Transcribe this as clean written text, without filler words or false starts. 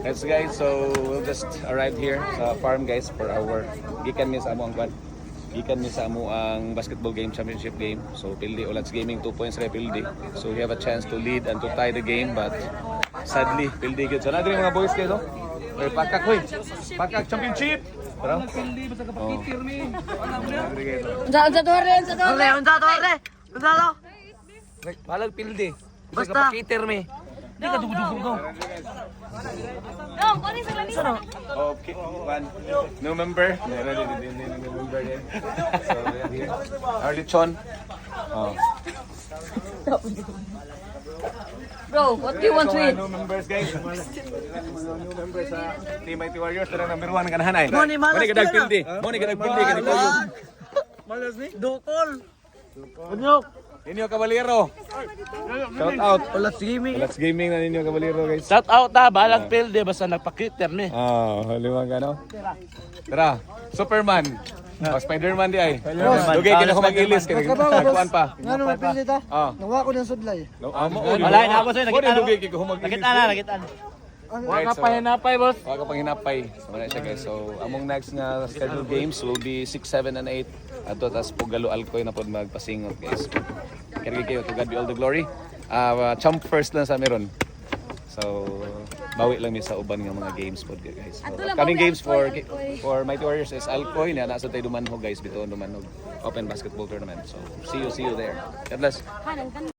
Yes guys, so we'll just arrive here sa farm guys for our gikan mi sa amo ang kwan. Gikan mi sa amo ang basketball game, championship game. So Pildi Ulats Gaming 2 points ra Pildi. So we have a chance to lead and to tie the game but sadly Pildi gyud. So nadiri mga boys kayo. Oy pakak hoy. Pakak championship. Tara. Pildi basta ka pakitir mi. Unsa torre. Balag Pildi. Basta pakitir mi. Di ka dugdugog ko. Dong, kunin sa lamisa. Okay, one. New member. Meron din new member din. So, we have here. Arlichon. Oh. Bro, what do you want to eat? New members, guys. New members sa Team Mighty Warriors. Ito number 1 ganahan ay. Moni, malas Moni kadag ka na. pildi. Moni kadag pildi. Malas ni? Dukol. Bunyok. Ninyo Cabalero. Shout out. Ulats Gaming. Let's gaming na Ninyo Cabalero, guys. Shout out ta, balag pilde basta nagpakiter ni. Limang gano. Tara, Superman. Spider-Man di ay. Spider-Man. Dugay kina ko mag-ilis kina nagkuan pa. Ngano may pildi ta? Ah. Nawa ko ng sudlay. Wala na ako sa'yo, nakita Dugay kina ko mag-ilis. Nakita na. Waka pa hinapay, boss. Waka pang hinapay. So, wala siya guys. So, among next nga scheduled games will be 6, 7, and 8. Ato, tas Pugalo Alcoy na po magpasingot guys. Kaya kayo, to God be all the glory. Champ first lang sa meron. So, bawi lang mi sa uban nga mga games po guys. So, coming games for Mighty Warriors is Alcoy na nasa tayo Dumanhog guys. Bito Dumanhog Open Basketball Tournament. So, see you there. God bless.